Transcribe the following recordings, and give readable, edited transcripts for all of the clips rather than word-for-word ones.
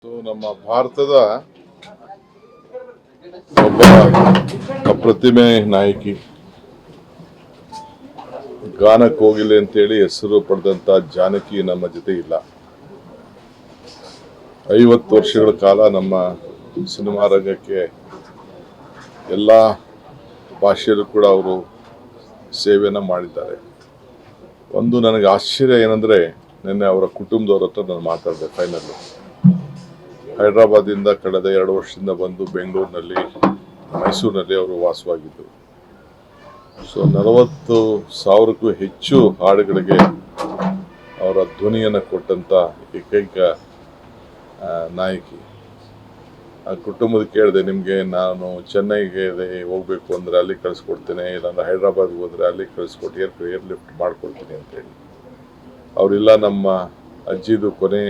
ನಮ್ಮ ಭಾರತದ ಒಬ್ಬ ಅಪ್ರತಿಮೆ ನಾಯಕಿ, ಗಾನ ಕೋಗಿಲೆ ಅಂತೇಳಿ ಹೆಸರು ಪಡೆದಂತ ಜಾನಕಿ ನಮ್ಮ ಜೊತೆ ಇಲ್ಲ. 50 ವರ್ಷಗಳ ಕಾಲ ನಮ್ಮ ಸಿನಿಮಾ ರಂಗಕ್ಕೆ ಎಲ್ಲ ಭಾಷೆಯಲ್ಲೂ ಕೂಡ ಅವರು ಸೇವೆಯನ್ನು ಮಾಡಿದ್ದಾರೆ. ಒಂದು ನನಗೆ ಆಶ್ಚರ್ಯ ಏನಂದರೆ, ನಿನ್ನೆ ಅವರ ಕುಟುಂಬದವ್ರ ಹತ್ರ ನಾನು ಮಾತಾಡಿದೆ. ಫೈನಲ್ ಹೈದರಾಬಾದಿಂದ ಕಳೆದ 2 ವರ್ಷದಿಂದ ಬಂದು ಬೆಂಗಳೂರಿನಲ್ಲಿ, ಮೈಸೂರಿನಲ್ಲಿ ಅವರು ವಾಸವಾಗಿದ್ದರು. ಸೊ 40,000ಕ್ಕೂ ಹೆಚ್ಚು ಹಾಡುಗಳಿಗೆ ಅವರ ಧ್ವನಿಯನ್ನು ಕೊಟ್ಟಂತ ಏಕೈಕ ನಾಯಕಿ. ಆ ಕುಟುಂಬದ ಕೇಳಿದೆ, ನಿಮಗೆ ನಾನು ಚೆನ್ನೈಗೆ ಹೋಗ್ಬೇಕು ಅಂದರೆ ಅಲ್ಲಿ ಕಳಿಸ್ಕೊಡ್ತೇನೆ, ಇಲ್ಲಾಂದ್ರೆ ಹೈದರಾಬಾದ್ಗೆ ಹೋದರೆ ಅಲ್ಲಿ ಕಳಿಸ್ಕೊಟ್ಟು ಏರ್ ಲಿಫ್ಟ್ ಮಾಡ್ಕೊಡ್ತೀನಿ ಅಂತೇಳಿ. ಅವರಿಲ್ಲ, ನಮ್ಮ ಅಜ್ಜಿದು ಕೊನೆ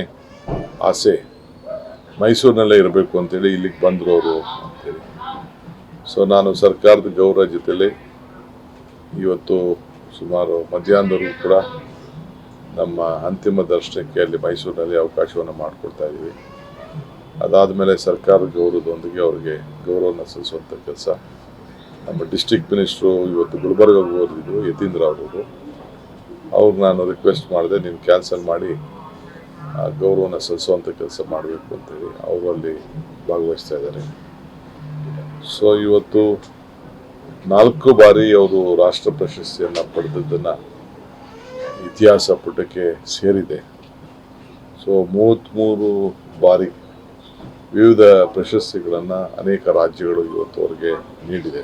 ಆಸೆ ಮೈಸೂರಿನಲ್ಲೇ ಇರಬೇಕು ಅಂತೇಳಿ ಇಲ್ಲಿಗೆ ಬಂದರು ಅವರು ಅಂತೇಳಿ. ಸೊ ನಾನು ಸರ್ಕಾರದ ಗೌರವ ಜೊತೆಲಿ ಇವತ್ತು ಸುಮಾರು ಮಧ್ಯಾಹ್ನದವರೆಗೂ ಕೂಡ ನಮ್ಮ ಅಂತಿಮ ದರ್ಶನಕ್ಕೆ ಅಲ್ಲಿ ಮೈಸೂರಿನಲ್ಲಿ ಅವಕಾಶವನ್ನು ಮಾಡಿಕೊಡ್ತಾ ಇದ್ದೀವಿ. ಅದಾದಮೇಲೆ ಸರ್ಕಾರದ ಗೌರವದೊಂದಿಗೆ ಅವರಿಗೆ ಗೌರವವನ್ನು ಸಲ್ಲಿಸುವಂಥ ಕೆಲಸ ನಮ್ಮ ಡಿಸ್ಟ್ರಿಕ್ಟ್ ಮಿನಿಸ್ಟ್ರು ಇವತ್ತು ಗುಲ್ಬರ್ಗಾಗೆ ಹೋಗಿದ್ರು, ಯತೀಂದ್ರ ಅವರು. ಅವ್ರಿಗೆ ನಾನು ರಿಕ್ವೆಸ್ಟ್ ಮಾಡಿದೆ, ನೀನು ಕ್ಯಾನ್ಸಲ್ ಮಾಡಿ ಗೌರವನ ಸಲ್ಲಿಸುವಂಥ ಕೆಲಸ ಮಾಡಬೇಕು ಅಂತೇಳಿ. ಅವರು ಅಲ್ಲಿ ಭಾಗವಹಿಸ್ತಾ ಇದ್ದಾರೆ. ಸೊ ಇವತ್ತು 4 ಬಾರಿ ಅವರು ರಾಷ್ಟ್ರ ಪ್ರಶಸ್ತಿಯನ್ನು ಪಡೆದದ್ದನ್ನು ಇತಿಹಾಸ ಪುಟಕ್ಕೆ ಸೇರಿದೆ. ಸೊ 33 ಬಾರಿ ವಿವಿಧ ಪ್ರಶಸ್ತಿಗಳನ್ನು ಅನೇಕ ರಾಜ್ಯಗಳು ಇವತ್ತು ಅವರಿಗೆ ನೀಡಿದೆ.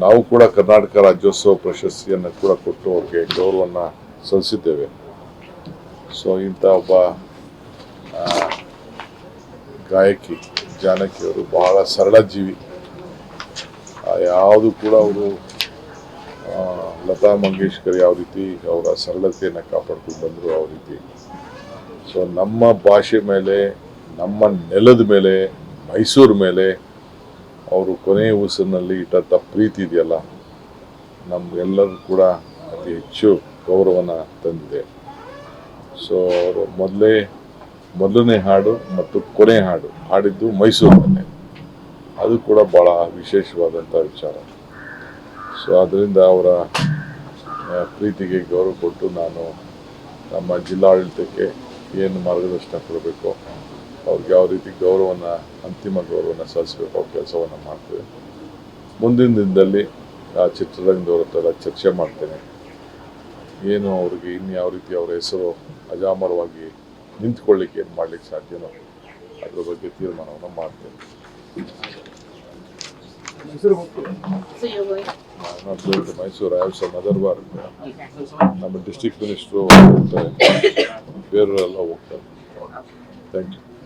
ನಾವು ಕೂಡ ಕರ್ನಾಟಕ ರಾಜ್ಯೋತ್ಸವ ಪ್ರಶಸ್ತಿಯನ್ನು ಕೂಡ ಕೊಟ್ಟು ಅವ್ರಿಗೆ ಗೌರವವನ್ನು ಸಲ್ಲಿಸಿದ್ದೇವೆ. ಸೊ ಇಂಥ ಒಬ್ಬ ಗಾಯಕಿ ಜಾನಕಿಯವರು ಬಹಳ ಸರಳ ಜೀವಿ. ಯಾವುದು ಕೂಡ ಅವರು ಲತಾ ಮಂಗೇಶ್ಕರ್ ಯಾವ ರೀತಿ ಅವರ ಸರಳತೆಯನ್ನು ಕಾಪಾಡ್ಕೊಂಡು ಬಂದರು, ಯಾವ ರೀತಿ. ಸೊ ನಮ್ಮ ಭಾಷೆ ಮೇಲೆ, ನಮ್ಮ ನೆಲದ ಮೇಲೆ, ಮೈಸೂರು ಮೇಲೆ ಅವರು ಕೊನೆಯ ಉಸಿರಿನಲ್ಲಿ ಇಟ್ಟಂಥ ಪ್ರೀತಿ ಇದೆಯಲ್ಲ, ನಮಗೆಲ್ಲರೂ ಕೂಡ ಅತಿ ಹೆಚ್ಚು ಗೌರವನ ತಂದಿದೆ. ಸೊ ಅವರು ಮೊದಲನೇ ಹಾಡು ಮತ್ತು ಕೊನೆ ಹಾಡು ಹಾಡಿದ್ದು ಮೈಸೂರಿನಲ್ಲೇ, ಅದು ಕೂಡ ಭಾಳ ವಿಶೇಷವಾದಂಥ ವಿಚಾರ. ಸೊ ಅದರಿಂದ ಅವರ ಪ್ರೀತಿಗೆ ಗೌರವ ಕೊಟ್ಟು ನಾನು ನಮ್ಮ ಜಿಲ್ಲಾಡಳಿತಕ್ಕೆ ಏನು ಮಾರ್ಗದರ್ಶನ ಕೊಡಬೇಕು, ಅವ್ರಿಗೆ ಯಾವ ರೀತಿ ಅಂತಿಮ ಗೌರವನ ಸಲ್ಲಿಸಬೇಕು, ಆ ಕೆಲಸವನ್ನು ಮಾಡ್ತೇವೆ. ಮುಂದಿನ ದಿನದಲ್ಲಿ ಆ ಚಿತ್ರರಂಗದವ್ರ ಹತ್ರ ಚರ್ಚೆ ಮಾಡ್ತೇನೆ. ಏನು ಅವ್ರಿಗೆ ಇನ್ಯಾವ ರೀತಿ ಅವರ ಹೆಸರು ಅಜಾಮರವಾಗಿ ನಿಂತ್ಕೊಳ್ಳಿಕ್ಕೆ ಏನು ಮಾಡಲಿಕ್ಕೆ ಸಾಧ್ಯನೋ ಅದ್ರ ಬಗ್ಗೆ ತೀರ್ಮಾನವನ್ನು ಮಾಡ್ತೇನೆ. Mysuru I have some other work. ನಮ್ಮ ಡಿಸ್ಟ್ರಿಕ್ಟ್ ಮಿನಿಸ್ಟ್ರು ಹೋಗ್ತಾರೆ, ಬೇರೆಯವರೆಲ್ಲ ಹೋಗ್ತಾರೆ. Thank you.